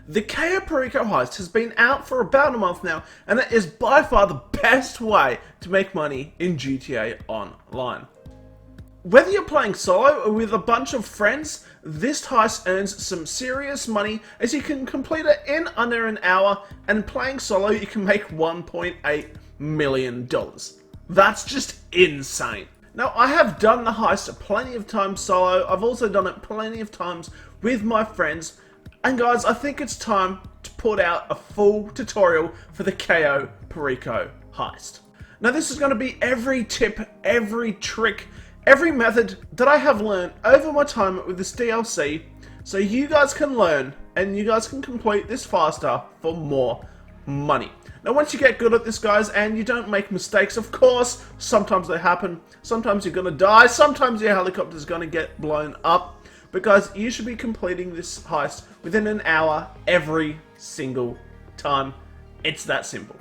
The Cayo Perico heist has been out for about a month now, and it is by far the best way to make money in GTA Online. Whether you're playing solo or with a bunch of friends, this heist earns some serious money as you can complete it in under an hour, and playing solo you can make $1.8 million. That's just insane. Now, I have done the heist plenty of times solo. I've also done it plenty of times with my friends. And guys, I think it's time to put out a full tutorial for the Cayo Perico heist. Now, this is going to be every tip, every trick, every method that I have learned over my time with this DLC, so you guys can learn and you guys can complete this faster for more money. Now, once you get good at this, guys, and you don't make mistakes, of course, sometimes they happen, sometimes you're gonna die, sometimes your helicopter's gonna get blown up, but guys, you should be completing this heist within an hour every single time. It's that simple.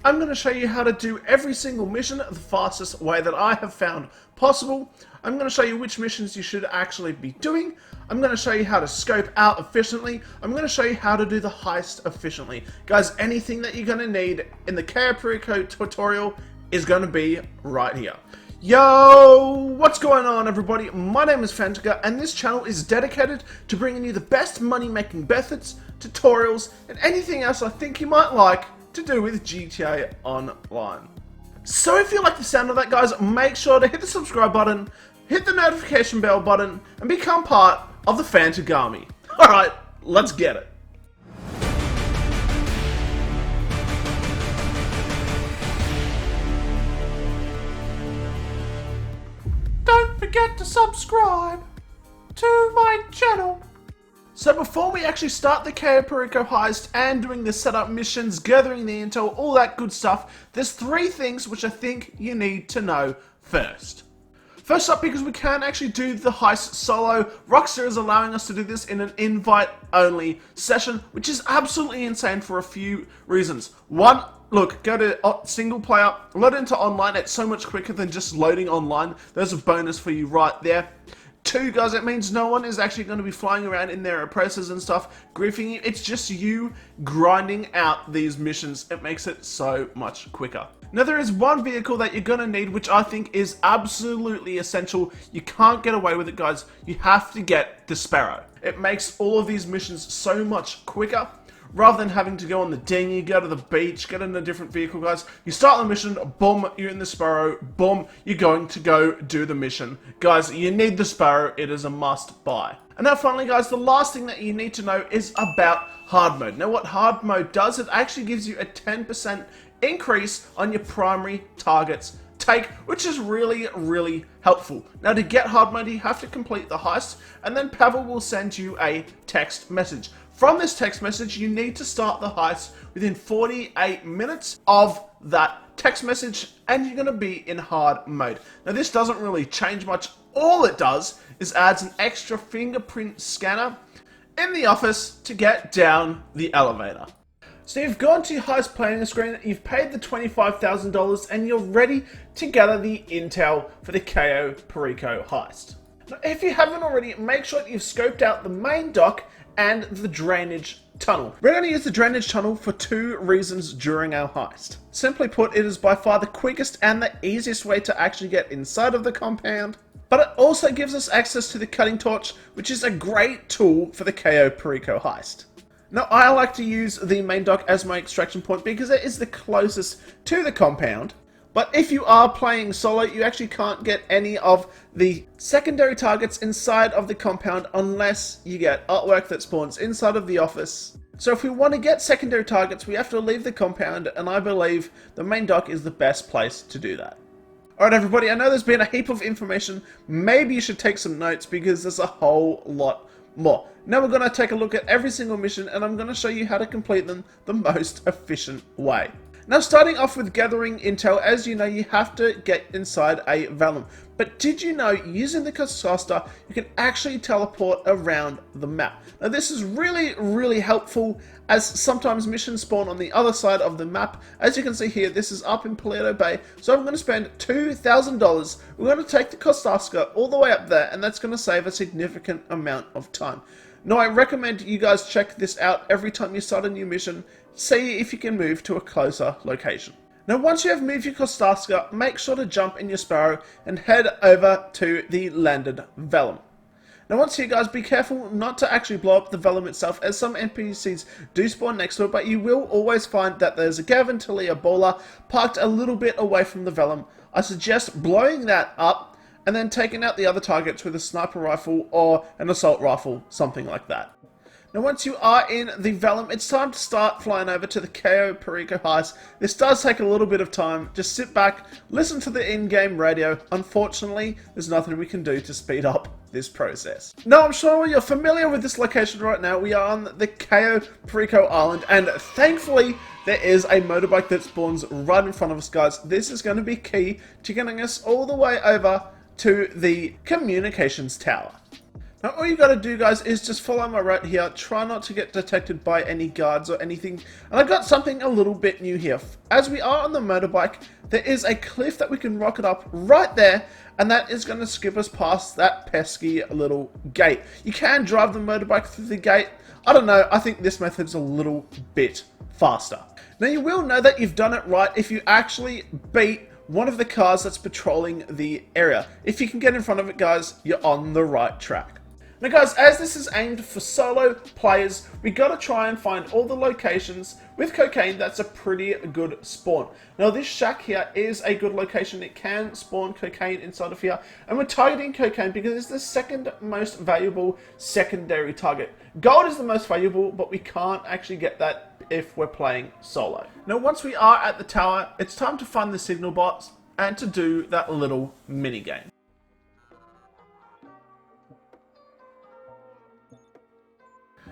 I'm going to show you how to do every single mission the fastest way that I have found possible. I'm going to show you which missions you should actually be doing. I'm going to show you how to scope out efficiently. I'm going to show you how to do the heist efficiently. Guys, anything that you're going to need in the Cayo Perico tutorial is going to be right here. Yo, what's going on, everybody? My name is FANTAGARMY, and this channel is dedicated to bringing you the best money-making methods, tutorials, and anything else I think you might like to do with GTA Online. So if you like the sound of that, guys, make sure to hit the subscribe button, hit the notification bell button, and become part of the FANTAGARMY. Alright, let's get it. Don't forget to subscribe to my channel. So before we actually start the Cayo Perico heist and doing the setup missions, gathering the intel, all that good stuff, there's three things which I think you need to know first. First up, because we can't actually do the heist solo, Rockstar is allowing us to do this in an invite-only session, which is absolutely insane for a few reasons. One, look, go to single player, load into online, it's so much quicker than just loading online. There's a bonus for you right there. Two, guys, it means no one is actually going to be flying around in their oppressors and stuff, griefing you. It's just you grinding out these missions. It makes it so much quicker. Now, there is one vehicle that you're going to need, which I think is absolutely essential. You can't get away with it, guys. You have to get the Sparrow. It makes all of these missions so much quicker. Rather than having to go on the dinghy, go to the beach, get in a different vehicle, guys. You start the mission, boom, you're in the Sparrow, boom, you're going to go do the mission. Guys, you need the Sparrow, it is a must buy. And now finally, guys, the last thing that you need to know is about hard mode. Now what hard mode does, it actually gives you a 10% increase on your primary target's take, which is really, really helpful. Now to get hard mode, you have to complete the heist, and then Pavel will send you a text message. From this text message, you need to start the heist within 48 minutes of that text message, and you're going to be in hard mode. Now, this doesn't really change much. All it does is adds an extra fingerprint scanner in the office to get down the elevator. So you've gone to your heist planning screen, you've paid the $25,000, and you're ready to gather the intel for the Cayo Perico heist. Now, if you haven't already, make sure that you've scoped out the main dock and the drainage tunnel. We're going to use the drainage tunnel for two reasons during our heist. Simply put, it is by far the quickest and the easiest way to actually get inside of the compound, but it also gives us access to the cutting torch, which is a great tool for the Cayo Perico heist. Now, I like to use the main dock as my extraction point because it is the closest to the compound. But if you are playing solo, you actually can't get any of the secondary targets inside of the compound unless you get artwork that spawns inside of the office. So if we want to get secondary targets, we have to leave the compound, and I believe the main dock is the best place to do that. Alright everybody, I know there's been a heap of information. Maybe you should take some notes because there's a whole lot more. Now we're going to take a look at every single mission, and I'm going to show you how to complete them the most efficient way. Now, starting off with gathering intel, as you know, you have to get inside a Vellum. But did you know, using the Caster, you can actually teleport around the map. Now, this is really, really helpful, as sometimes missions spawn on the other side of the map. As you can see here, this is up in Paleto Bay, so I'm going to spend $2,000. We're going to take the Caster all the way up there, and that's going to save a significant amount of time. Now I recommend you guys check this out every time you start a new mission, see if you can move to a closer location. Now once you have moved your Kostaska, make sure to jump in your Sparrow and head over to the landed Vellum. Now once here guys, be careful not to actually blow up the Vellum itself, as some NPCs do spawn next to it, but you will always find that there's a Gavin Talia Baller parked a little bit away from the Vellum. I suggest blowing that up and then taking out the other targets with a sniper rifle or an assault rifle, something like that. Now once you are in the Vellum, it's time to start flying over to the Cayo Perico heist. This does take a little bit of time. Just sit back, listen to the in-game radio. Unfortunately, there's nothing we can do to speed up this process. Now I'm sure you're familiar with this location right now. We are on the Cayo Perico Island, and thankfully there is a motorbike that spawns right in front of us, guys. This is going to be key to getting us all the way over to the communications tower. Now all you gotta do guys is just follow my route here, try not to get detected by any guards or anything, and I've got something a little bit new here. As we are on the motorbike, there is a cliff that we can rocket up right there, and that is going to skip us past that pesky little gate. You can drive the motorbike through the gate. I don't know, I think this method's a little bit faster. Now you will know that you've done it right if you actually beat one of the cars that's patrolling the area. If you can get in front of it guys, you're on the right track. Now guys, as this is aimed for solo players, we gotta try and find all the locations with cocaine that's a pretty good spawn. Now this shack here is a good location. It can spawn cocaine inside of here, and we're targeting cocaine because it's the second most valuable secondary target. Gold is the most valuable, but we can't actually get that if we're playing solo. Now once we are at the tower, it's time to find the signal box and to do that little mini game.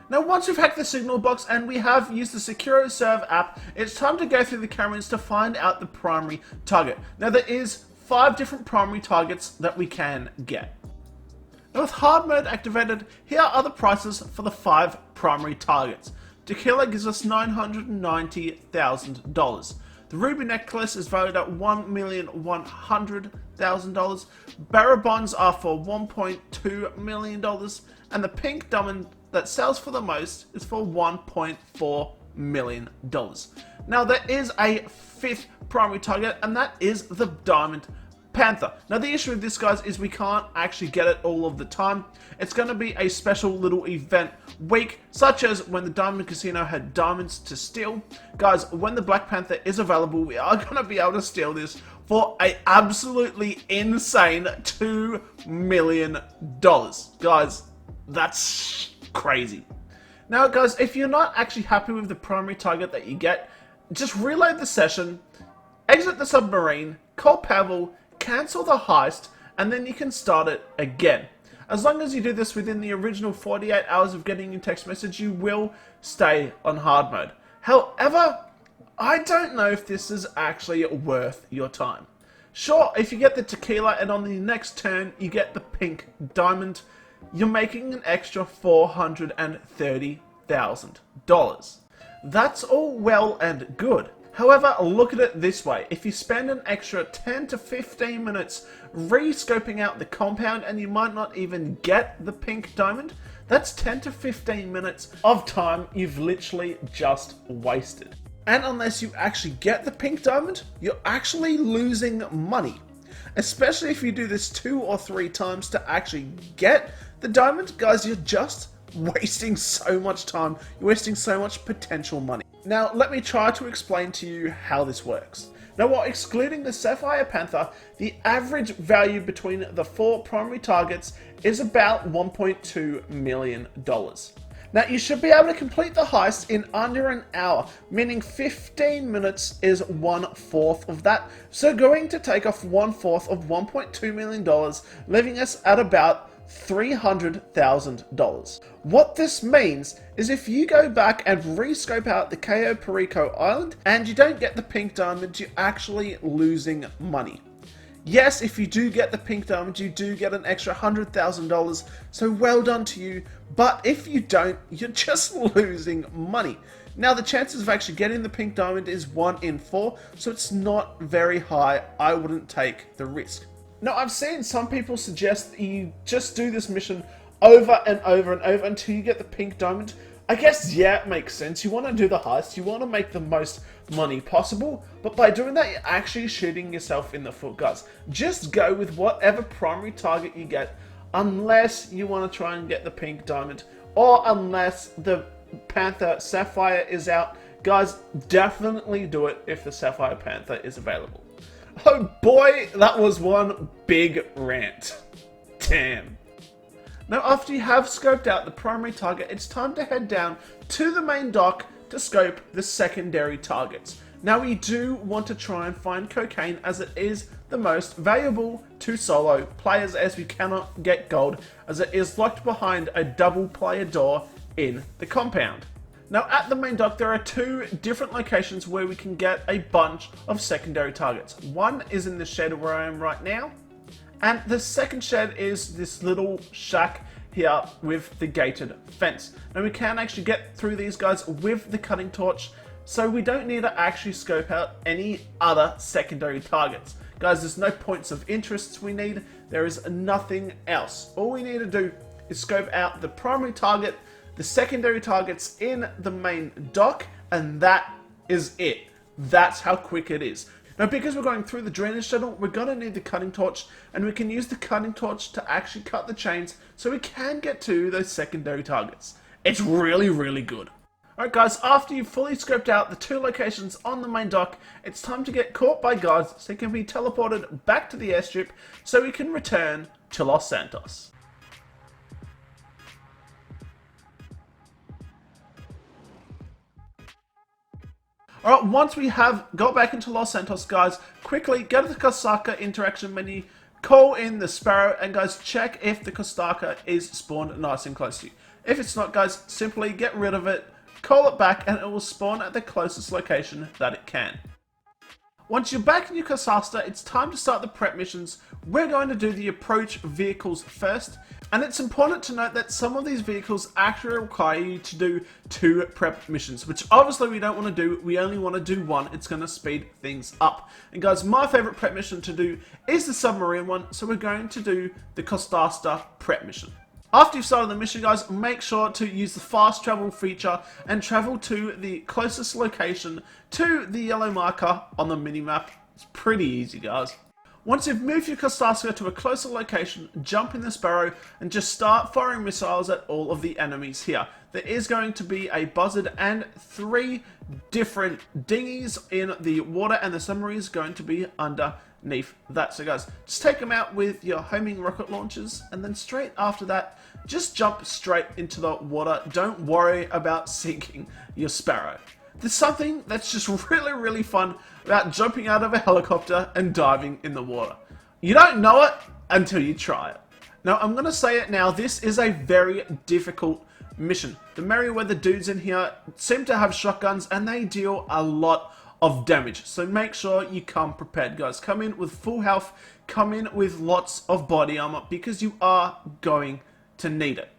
Now once we've hacked the signal box and we have used the SecuroServe app, it's time to go through the cameras to find out the primary target. Now there is 5 different primary targets that we can get. Now with hard mode activated, here are the prices for the 5 primary targets. Tequila gives us $990,000. The ruby necklace is valued at $1,100,000. Barra bonds are for $1.2 million, and the pink diamond that sells for the most is for $1.4 million. Now there is a 5th primary target, and that is the Diamond Panther. Now the issue with this guys is we can't actually get it all of the time. It's going to be a special little event week, such as when the Diamond Casino had diamonds to steal. Guys, when the Black Panther is available, we are going to be able to steal this for a absolutely insane $2 million. Guys, that's crazy. Now guys, if you're not actually happy with the primary target that you get, just reload the session, exit the submarine, call Pavel, cancel the heist, and then you can start it again. As long as you do this within the original 48 hours of getting your text message, you will stay on hard mode. However, I don't know if this is actually worth your time. Sure, if you get the tequila and on the next turn you get the pink diamond, you're making an extra $430,000. That's all well and good. However, look at it this way. If you spend an extra 10 to 15 minutes re-scoping out the compound and you might not even get the pink diamond, that's 10 to 15 minutes of time you've literally just wasted. And unless you actually get the pink diamond, you're actually losing money. Especially if you do this 2 or 3 times to actually get the diamond, guys, you're just wasting so much time. You're wasting so much potential money. Now, let me try to explain to you how this works. Now, while excluding the Sapphire Panther, the average value between the 4 primary targets is about $1.2 million. Now, you should be able to complete the heist in under an hour, meaning 15 minutes is 1/4 of that. So going to take off 1/4 of $1.2 million, leaving us at about $300,000. What this means is if you go back and re-scope out the Cayo Perico Island and you don't get the pink diamond, you're actually losing money. Yes, if you do get the pink diamond, you do get an extra $100,000, so well done to you, but if you don't, you're just losing money. Now, the chances of actually getting the pink diamond is 1 in 4, so it's not very high. I wouldn't take the risk. Now, I've seen some people suggest that you just do this mission over and over and over until you get the pink diamond. I guess, yeah, it makes sense. You want to do the heist, you want to make the most money possible, but by doing that, you're actually shooting yourself in the foot, guys. Just go with whatever primary target you get, unless you want to try and get the pink diamond, or unless the Panther Sapphire is out. Guys, definitely do it if the Sapphire Panther is available. Oh boy, that was one big rant. Damn. Now, after you have scoped out the primary target, it's time to head down to the main dock to scope the secondary targets. Now, we do want to try and find cocaine, as it is the most valuable to solo players, as we cannot get gold, as it is locked behind a double player door in the compound. Now, at the main dock, there are two different locations where we can get a bunch of secondary targets. One is in the shed where I am right now, and the second shed is this little shack here with the gated fence. Now, we can actually get through these guys with the cutting torch, so we don't need to actually scope out any other secondary targets. Guys, there's no points of interest we need. There is nothing else. All we need to do is scope out the primary target, the secondary targets in the main dock, and that is it. That's how quick it is. Now, because we're going through the drainage tunnel, we're going to need the cutting torch, and we can use the cutting torch to actually cut the chains so we can get to those secondary targets. It's really, really good. Alright guys, after you've fully scoped out the two locations on the main dock, it's time to get caught by guards so you can be teleported back to the airstrip so we can return to Los Santos. Alright, once we have got back into Los Santos, guys, quickly go to the Kostaka interaction menu, call in the Sparrow, and guys, check if the Kostaka is spawned nice and close to you. If it's not, guys, simply get rid of it, call it back, and it will spawn at the closest location that it can. Once you're back in your Kostaka, it's time to start the prep missions. We're going to do the approach vehicles first, and it's important to note that some of these vehicles actually require you to do 2 prep missions, which obviously we don't want to do. We only want to do 1. It's going to speed things up. And guys, my favorite prep mission to do is the submarine one, so we're going to do the Kostaka prep mission. After you've started the mission, guys, make sure to use the fast travel feature and travel to the closest location to the yellow marker on the minimap. It's pretty easy, guys. Once you've moved your Kostaka to a closer location, jump in the Sparrow and just start firing missiles at all of the enemies here. There is going to be a buzzard and 3 different dinghies in the water, and the submarine is going to be underneath that. So guys, just take them out with your homing rocket launchers, and then straight after that, just jump straight into the water. Don't worry about sinking your Sparrow. There's something that's just really, really fun about jumping out of a helicopter and diving in the water. You don't know it until you try it. Now, I'm going to say it now, this is a very difficult mission. The Merryweather dudes in here seem to have shotguns, and they deal a lot of damage. So make sure you come prepared, guys. Come in with full health, come in with lots of body armor, because you are going to need it.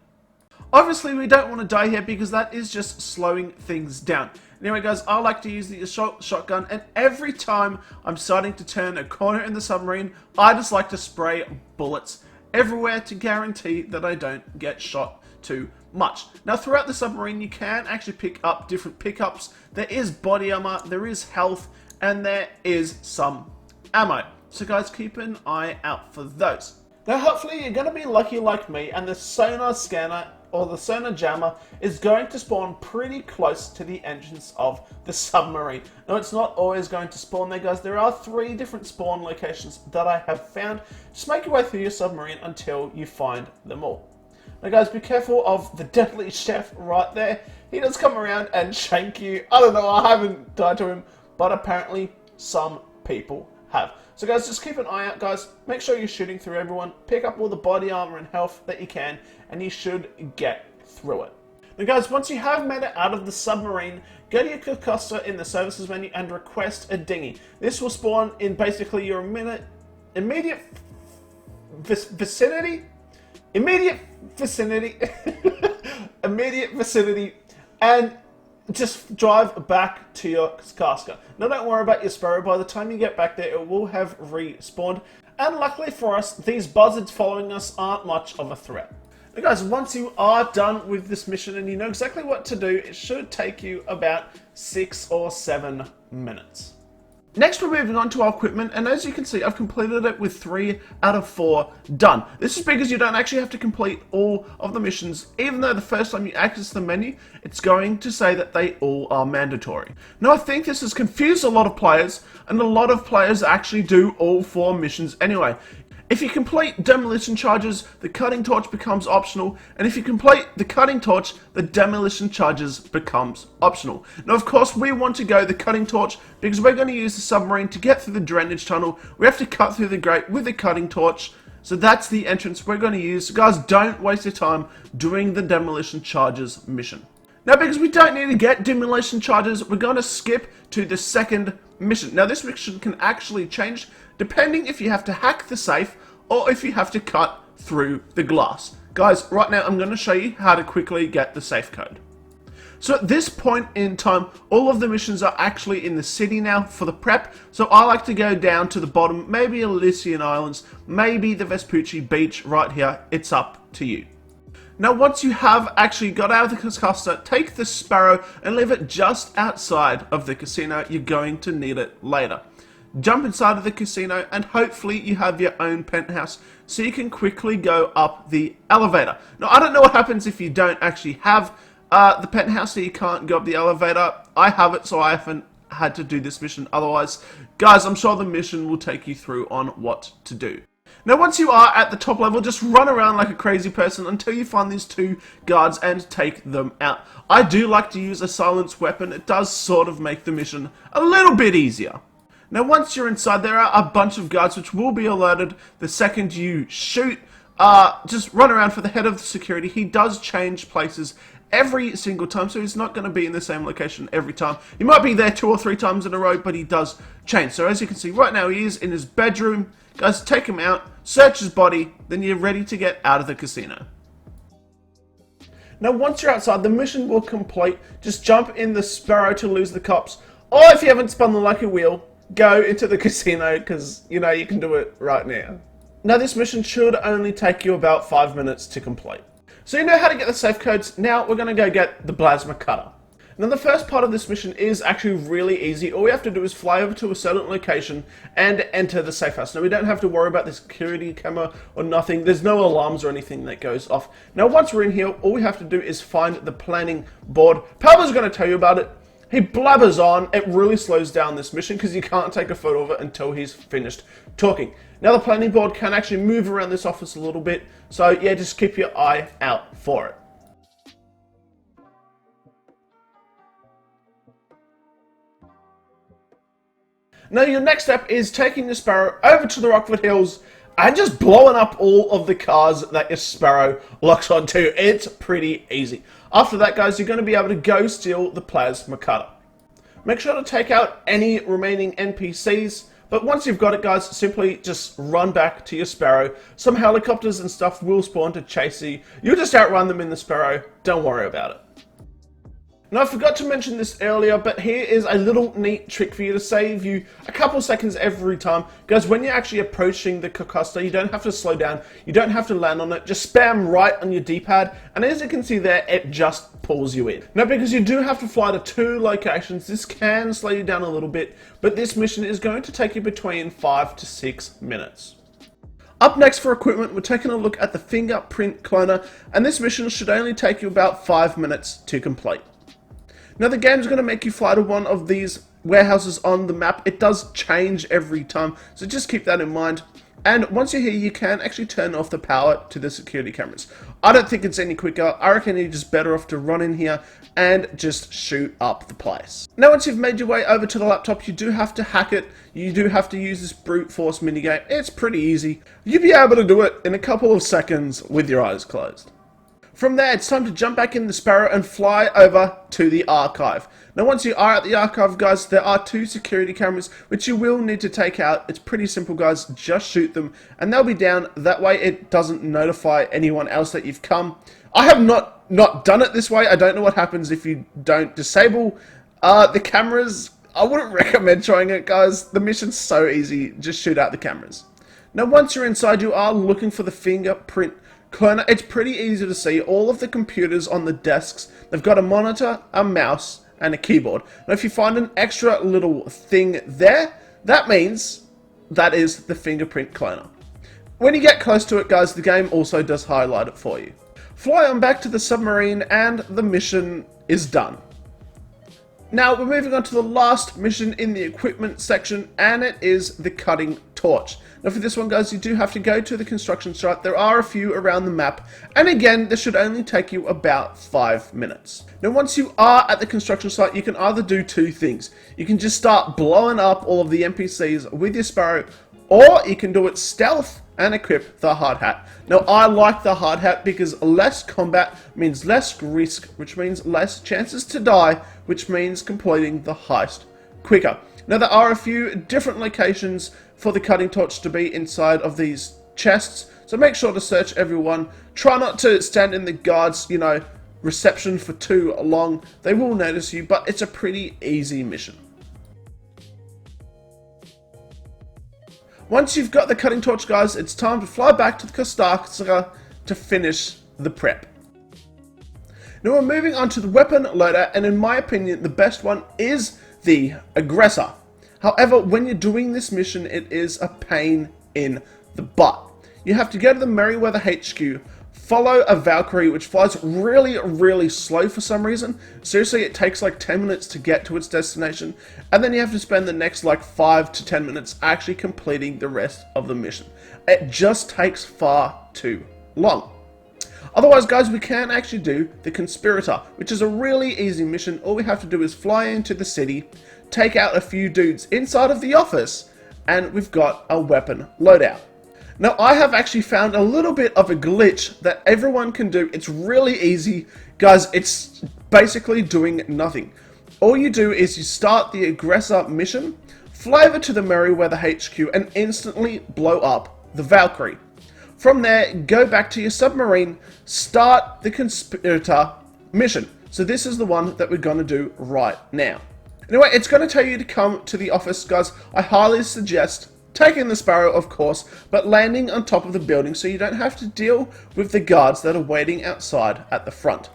Obviously, we don't want to die here because that is just slowing things down. Anyway, guys, I like to use the assault shotgun, and every time I'm starting to turn a corner in the submarine, I just like to spray bullets everywhere to guarantee that I don't get shot too much. Now, throughout the submarine, you can actually pick up different pickups. There is body armor, there is health, and there is some ammo. So, guys, keep an eye out for those. Now, hopefully, you're going to be lucky like me, and the sonar scanner or the sonar jammer is going to spawn pretty close to the entrance of the submarine. Now, it's not always going to spawn there, guys. There are 3 different spawn locations that I have found. Just make your way through your submarine until you find them all. Now, guys, be careful of the deadly chef right there. He does come around and shank you. I don't know, I haven't died to him, but apparently some people have. So guys, just keep an eye out, guys. Make sure you're shooting through everyone. Pick up all the body armor and health that you can, and you should get through it. Now guys, once you have made it out of the submarine, go to your Kostaka in the services menu and request a dinghy. This will spawn in basically your immediate vicinity, and just drive back to your Kostaka. Now, don't worry about your Sparrow. By the time you get back there, it will have respawned. And luckily for us, these buzzards following us aren't much of a threat. Now guys, once you are done with this mission and you know exactly what to do, it should take you about 6 or 7 minutes. Next we're moving on to our equipment, and as you can see I've completed it with 3 out of 4 done. This is because you don't actually have to complete all of the missions, even though the first time you access the menu it's going to say that they all are mandatory. Now I think this has confused a lot of players, and a lot of players actually do all 4 missions anyway. If you complete demolition charges, the cutting torch becomes optional, and if you complete the cutting torch, the demolition charges becomes optional. Now of course we want to go the cutting torch because we're going to use the submarine to get through the drainage tunnel. We have to cut through the grate with the cutting torch, so that's the entrance we're going to use. So guys, don't waste your time doing the demolition charges mission. Now because we don't need to get demolition charges, we're going to skip to the second mission. Now this mission can actually change depending if you have to hack the safe or if you have to cut through the glass. Guys, right now I'm going to show you how to quickly get the safe code. So at this point in time, all of the missions are actually in the city now for the prep. So I like to go down to the bottom, maybe Elysian Islands, maybe the Vespucci Beach right here. It's up to you. Now once you have actually got out of the casino, take the Sparrow and leave it just outside of the casino. You're going to need it later. Jump inside of the casino and hopefully you have your own penthouse so you can quickly go up the elevator. Now I don't know what happens if you don't actually have the penthouse, so you can't go up the elevator. I have it, so I haven't had to do this mission otherwise. Guys, I'm sure the mission will take you through on what to do. Now once you are at the top level, just run around like a crazy person until you find these 2 guards and take them out. I do like to use a silenced weapon. It does sort of make the mission a little bit easier. Now once you're inside, there are a bunch of guards which will be alerted the second you shoot. Just run around for the head of the security. He does change places every single time, so he's not going to be in the same location every time. He might be there 2 or 3 times in a row, but he does change. So as you can see right now, he is in his bedroom. Guys, take him out, search his body, then you're ready to get out of the casino. Now once you're outside, the mission will complete. Just jump in the Sparrow to lose the cops, or if you haven't spun the lucky wheel, go into the casino, because you know you can do it right now. Now this mission should only take you about 5 minutes to complete. So you know how to get the safe codes. Now we're going to go get the plasma cutter. Now the first part of this mission is actually really easy. All we have to do is fly over to a certain location and enter the safe house. Now we don't have to worry about the security camera or nothing. There's no alarms or anything that goes off. Now once we're in here, all we have to do is find the planning board. Palmer's going to tell you about it. He blabbers on. It really slows down this mission because you can't take a photo of it until he's finished talking. Now the planning board can actually move around this office a little bit, so yeah, just keep your eye out for it. Now your next step is taking your Sparrow over to the Rockford Hills and just blowing up all of the cars that your Sparrow locks onto. It's pretty easy. After that, guys, you're going to be able to go steal the plasma cutter. Make sure to take out any remaining NPCs, but once you've got it, guys, simply just run back to your Sparrow. Some helicopters and stuff will spawn to chase you. You'll just outrun them in the Sparrow. Don't worry about it. Now, I forgot to mention this earlier, but here is a little neat trick for you to save you a couple seconds every time. Guys, when you're actually approaching the coaster, you don't have to slow down. You don't have to land on it. Just spam right on your D-pad, and as you can see there, it just pulls you in. Now, because you do have to fly to 2 locations, this can slow you down a little bit, but this mission is going to take you between 5 to 6 minutes. Up next for equipment, we're taking a look at the fingerprint cloner, and this mission should only take you about 5 minutes to complete. Now the game's going to make you fly to one of these warehouses on the map. It does change every time, so just keep that in mind. And once you're here, you can actually turn off the power to the security cameras. I don't think it's any quicker. I reckon you're just better off to run in here and just shoot up the place. Now once you've made your way over to the laptop, you do have to hack it. You do have to use this brute force minigame. It's pretty easy. You'll be able to do it in a couple of seconds with your eyes closed. From there, it's time to jump back in the Sparrow and fly over to the archive. Now once you are at the archive, guys, there are 2 security cameras which you will need to take out. It's pretty simple, guys. Just shoot them and they'll be down. That way it doesn't notify anyone else that you've come. I have not done it this way. I don't know what happens if you don't disable the cameras. I wouldn't recommend trying it, guys. The mission's so easy. Just shoot out the cameras. Now once you're inside, you are looking for the fingerprint Cloner, it's pretty easy to see all of the computers on the desks. They've got a monitor, a mouse, and a keyboard. Now if you find an extra little thing there, that means that is the fingerprint cloner. When you get close to it, guys, the game also does highlight it for you. Fly on back to the submarine and the mission is done. Now we're moving on to the last mission in the equipment section, and it is the cutting torch. Now for this one, guys, you do have to go to the construction site. There are a few around the map, and again, this should only take you about 5 minutes. Now once you are at the construction site, you can either do two things. You can just start blowing up all of the NPCs with your Sparrow, or you can do it stealth and equip the hard hat. Now I like the hard hat because less combat means less risk, which means less chances to die, which means completing the heist quicker. Now there are a few different locations for the cutting torch to be inside of these chests, so make sure to search everyone. Try not to stand in the guards, reception for too long. They will notice you, but it's a pretty easy mission. Once you've got the cutting torch, guys, it's time to fly back to the Kostaka to finish the prep. Now we're moving on to the weapon loader, and in my opinion, the best one is the aggressor. However, when you're doing this mission, it is a pain in the butt. You have to go to the Merryweather HQ, follow a Valkyrie, which flies really, really slow for some reason. Seriously, it takes like 10 minutes to get to its destination, and then you have to spend the next like 5 to 10 minutes actually completing the rest of the mission. It just takes far too long. Otherwise, guys, we can actually do the Conspirator, which is a really easy mission. All we have to do is fly into the city, take out a few dudes inside of the office, and we've got a weapon loadout. Now, I have actually found a little bit of a glitch that everyone can do. It's really easy. Guys, it's basically doing nothing. All you do is you start the aggressor mission, fly over to the Merryweather HQ, and instantly blow up the Valkyrie. From there, go back to your submarine, start the Conspirator mission. So this is the one that we're going to do right now. Anyway, it's going to tell you to come to the office, guys. I highly suggest taking the Sparrow, of course, but landing on top of the building so you don't have to deal with the guards that are waiting outside at the front.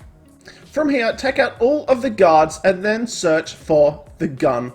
From here, take out all of the guards and then search for the gun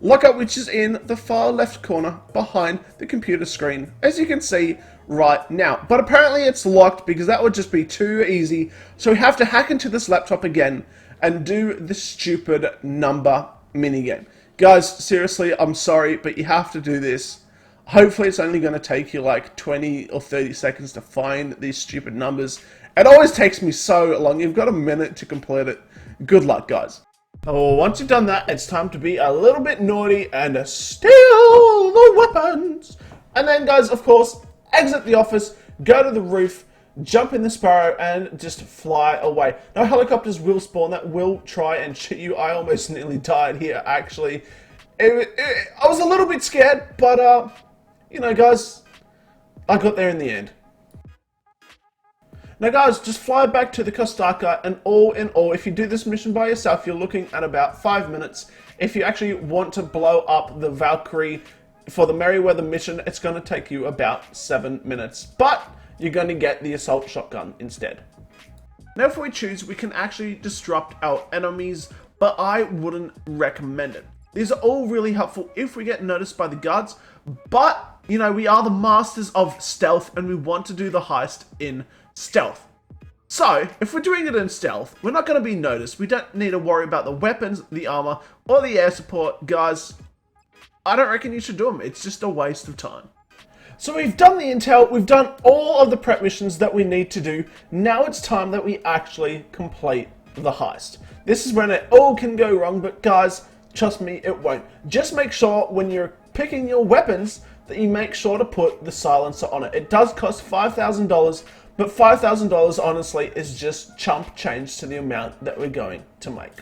locker, which is in the far left corner behind the computer screen, as you can see right now. But apparently it's locked because that would just be too easy, so we have to hack into this laptop again and do the stupid number minigame. Guys, seriously, I'm sorry, but you have to do this. Hopefully it's only going to take you like 20 or 30 seconds to find these stupid numbers. It always takes me so long. You've got a minute to complete it. Good luck, guys. Oh, once you've done that, it's time to be a little bit naughty and steal the weapons. And then, guys, of course, exit the office, go to the roof, jump in the Sparrow, and just fly away. Now, helicopters will spawn that will try and shoot you. I almost nearly died here, actually. I was a little bit scared, but, guys, I got there in the end. Now, guys, just fly back to the Kostaka, and all in all, if you do this mission by yourself, you're looking at about 5 minutes. If you actually want to blow up the Valkyrie for the Merryweather mission, it's going to take you about 7 minutes. But you're going to get the assault shotgun instead. Now, if we choose, we can actually disrupt our enemies, but I wouldn't recommend it. These are all really helpful if we get noticed by the guards, but, we are the masters of stealth, and we want to do the heist in stealth. So, if we're doing it in stealth, we're not going to be noticed. We don't need to worry about the weapons, the armor, or the air support. Guys, I don't reckon you should do them. It's just a waste of time. So we've done the intel, we've done all of the prep missions that we need to do. Now it's time that we actually complete the heist. This is when it all can go wrong, but guys, trust me, it won't. Just make sure when you're picking your weapons that you make sure to put the silencer on it. It does cost $5,000, but $5,000 honestly is just chump change to the amount that we're going to make.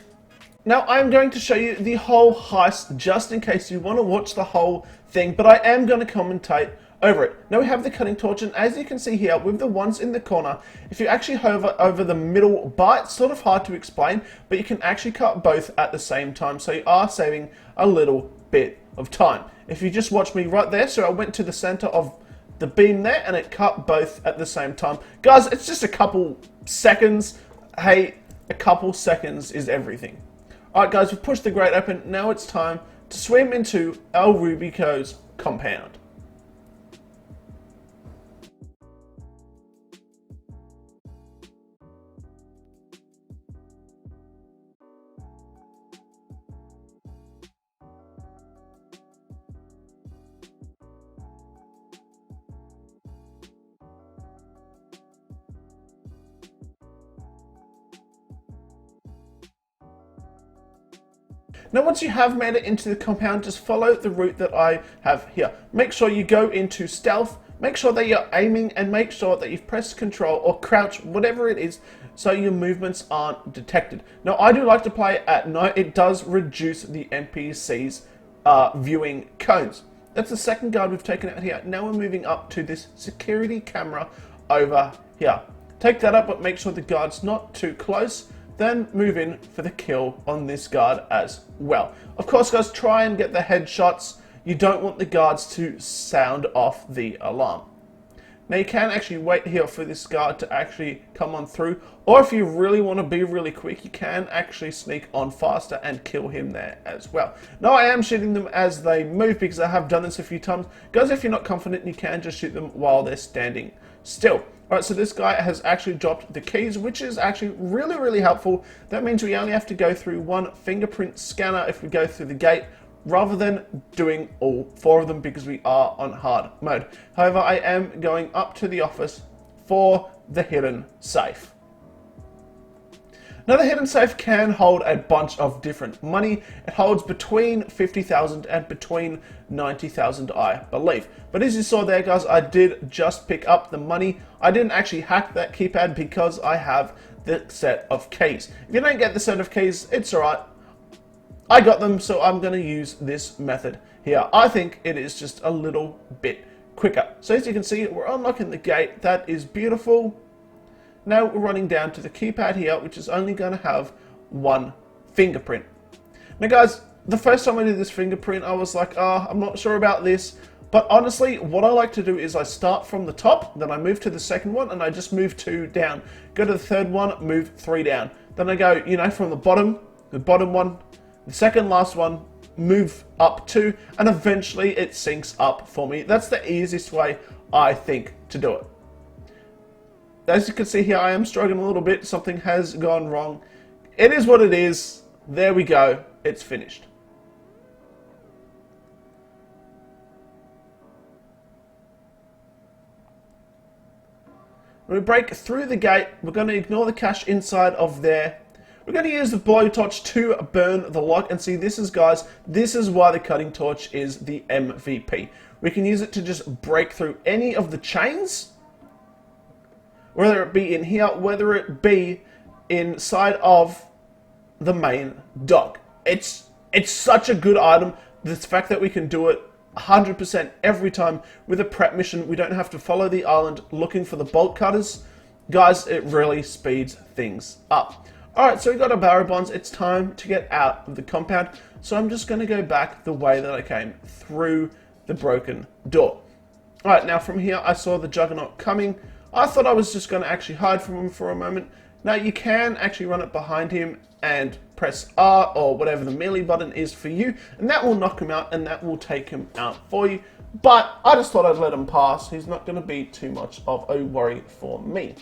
Now I'm going to show you the whole heist just in case you want to watch the whole thing, but I am going to commentate over it. Now we have the cutting torch, and as you can see here with the ones in the corner, if you actually hover over the middle bar, it's sort of hard to explain, but you can actually cut both at the same time, so you are saving a little bit of time. If you just watch me right there, so I went to the center of the beam there, and it cut both at the same time. Guys, it's just a couple seconds. Hey, a couple seconds is everything. Alright guys, we've pushed the grate open. Now it's time to swim into El Rubico's compound. Now once you have made it into the compound, just follow the route that I have here. Make sure you go into stealth, make sure that you're aiming, and make sure that you've pressed control or crouch, whatever it is, so your movements aren't detected. Now I do like to play at night. It does reduce the NPC's viewing cones. That's the second guard we've taken out here. Now we're moving up to this security camera over here. Take that up, but make sure the guard's not too close. Then move in for the kill on this guard as well. Of course, guys, try and get the headshots. You don't want the guards to sound off the alarm. Now you can actually wait here for this guard to actually come on through, or if you really want to be really quick, you can actually sneak on faster and kill him there as well. Now I am shooting them as they move because I have done this a few times. Guys, if you're not confident, you can just shoot them while they're standing still. Alright, so this guy has actually dropped the keys, which is actually really helpful. That means we only have to go through one fingerprint scanner if we go through the gate, rather than doing all 4 of them because we are on hard mode. However, I am going up to the office for the hidden safe. Now the hidden safe can hold a bunch of different money. It holds between 50,000 and between 90,000, I believe. But as you saw there, guys, I did just pick up the money. I didn't actually hack that keypad because I have the set of keys. If you don't get the set of keys, it's alright. I got them, so I'm going to use this method here. I think it is just a little bit quicker. So as you can see, we're unlocking the gate. That is beautiful. Now we're running down to the keypad here, which is only going to have one fingerprint. Now guys, the first time I did this fingerprint, I was like, I'm not sure about this. But honestly, what I like to do is I start from the top, then I move to the second one, and I just move 2 down. Go to the third one, move 3 down. Then I go, from the bottom one, the second last one, move up 2, and eventually it syncs up for me. That's the easiest way, I think, to do it. As you can see here, I am struggling a little bit. Something has gone wrong. It is what it is. There we go. It's finished. When we break through the gate, we're going to ignore the cash inside of there. We're going to use the blowtorch to burn the lock. And see, this is, guys, this is why the cutting torch is the MVP. We can use it to just break through any of the chains, whether it be in here, whether it be inside of the main dock. It's such a good item. The fact that we can do it 100% every time with a prep mission. We don't have to follow the island looking for the bolt cutters. Guys, it really speeds things up. Alright, so we got our barrel bonds. It's time to get out of the compound. So I'm just going to go back the way that I came, through the broken door. Alright, now from here I saw the Juggernaut coming. I thought I was just going to actually hide from him for a moment. Now you can actually run it behind him and press R or whatever the melee button is for you, and that will knock him out and that will take him out for you. But I just thought I'd let him pass. He's not going to be too much of a worry for me.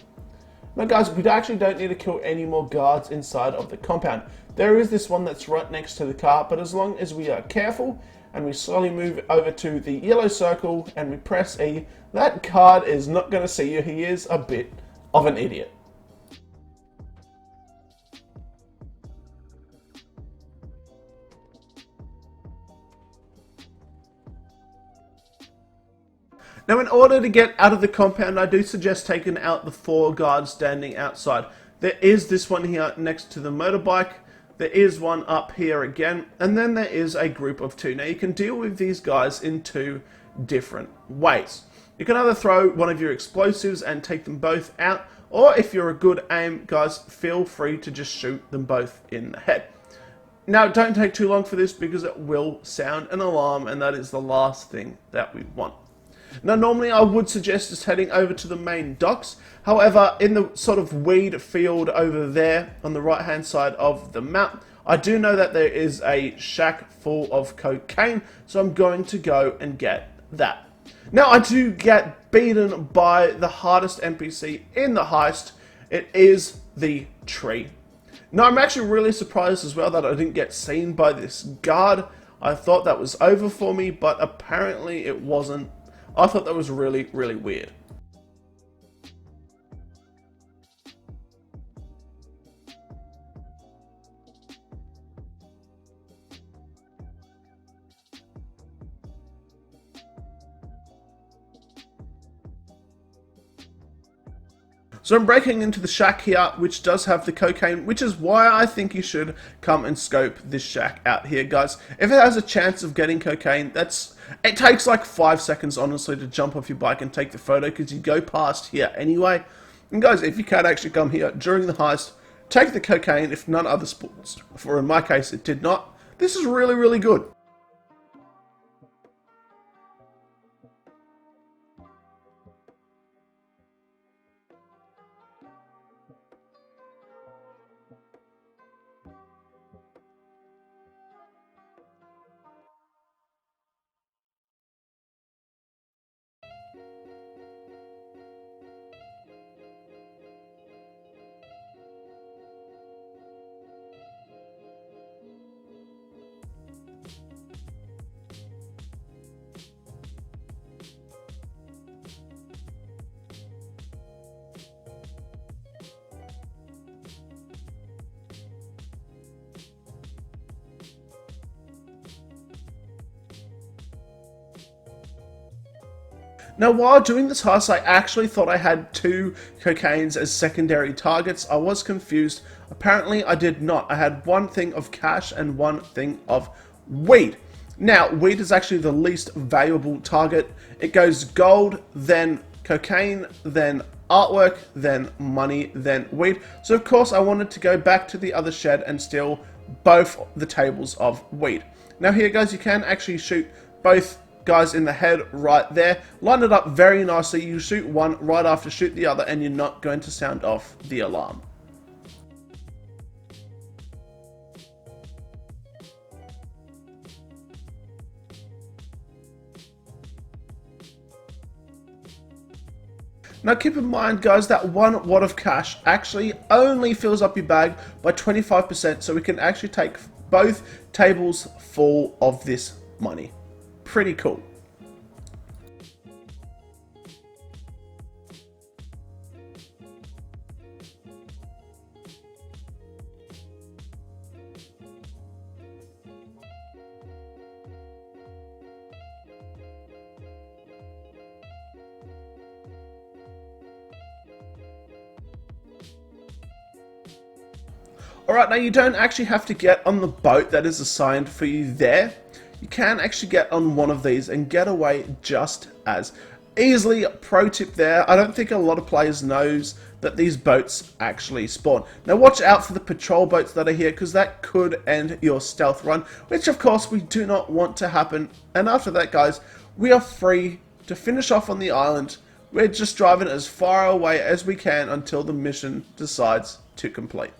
Now guys, we actually don't need to kill any more guards inside of the compound. There is this one that's right next to the car, but as long as we are careful and we slowly move over to the yellow circle and we press E, that guard is not going to see you. He is a bit of an idiot. Now in order to get out of the compound, I do suggest taking out the 4 guards standing outside. There is this one here next to the motorbike. There is one up here again, and then there is a group of 2. Now you can deal with these guys in 2 different ways. You can either throw one of your explosives and take them both out, or if you're a good aim, guys, feel free to just shoot them both in the head. Now don't take too long for this because it will sound an alarm, and that is the last thing that we want. Now normally I would suggest just heading over to the main docks, however in the sort of weed field over there on the right hand side of the map, I do know that there is a shack full of cocaine, so I'm going to go and get that. Now I do get beaten by the hardest NPC in the heist. It is the tree. Now I'm actually really surprised as well that I didn't get seen by this guard. I thought that was over for me, but apparently it wasn't. I thought that was really, really weird. So I'm breaking into the shack here, which does have the cocaine, which is why I think you should come and scope this shack out here, guys. If it has a chance of getting cocaine, it takes like 5 seconds, honestly, to jump off your bike and take the photo, because you go past here anyway. And guys, if you can actually come here during the heist, take the cocaine, if none other sports, for in my case it did not, this is really, really good. Now, while doing this heist, I actually thought I had 2 cocaines as secondary targets. I was confused. Apparently, I did not. I had 1 thing of cash and 1 thing of weed. Now, weed is actually the least valuable target. It goes gold, then cocaine, then artwork, then money, then weed. So, of course, I wanted to go back to the other shed and steal both the tables of weed. Now, here, guys, you can actually shoot both guys in the head right there. Line it up very nicely. You shoot one right after shoot the other, and you're not going to sound off the alarm. Now keep in mind, guys, that 1 wad of cash actually only fills up your bag by 25%, so we can actually take both tables full of this money. Pretty cool. Alright, now you don't actually have to get on the boat that is assigned for you there. You can actually get on one of these and get away just as easily. Pro tip there, I don't think a lot of players knows that these boats actually spawn. Now watch out for the patrol boats that are here, because that could end your stealth run, which of course we do not want to happen. And after that, guys, we are free to finish off on the island. We're just driving as far away as we can until the mission decides to complete.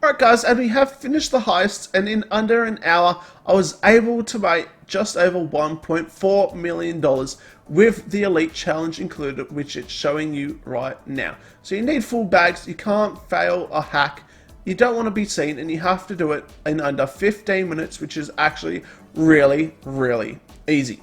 Alright guys, and we have finished the heist, and in under an hour I was able to make just over $1.4 million with the Elite Challenge included, which it's showing you right now. So you need full bags, you can't fail a hack, you don't want to be seen, and you have to do it in under 15 minutes, which is actually really, really easy.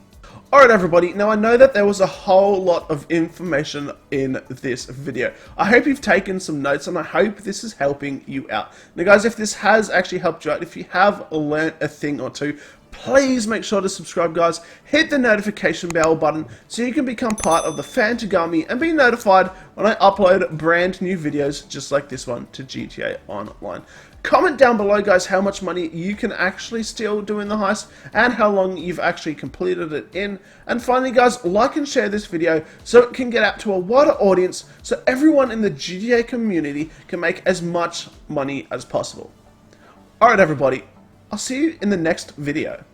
Alright everybody, now I know that there was a whole lot of information in this video. I hope you've taken some notes, and I hope this is helping you out. Now guys, if this has actually helped you out, if you have learnt a thing or two, please make sure to subscribe, guys. Hit the notification bell button so you can become part of the FANTAGARMY and be notified when I upload brand new videos just like this one to GTA Online. Comment down below, guys, how much money you can actually steal doing the heist and how long you've actually completed it in. And finally, guys, like and share this video so it can get out to a wider audience, so everyone in the GTA community can make as much money as possible. Alright everybody, I'll see you in the next video.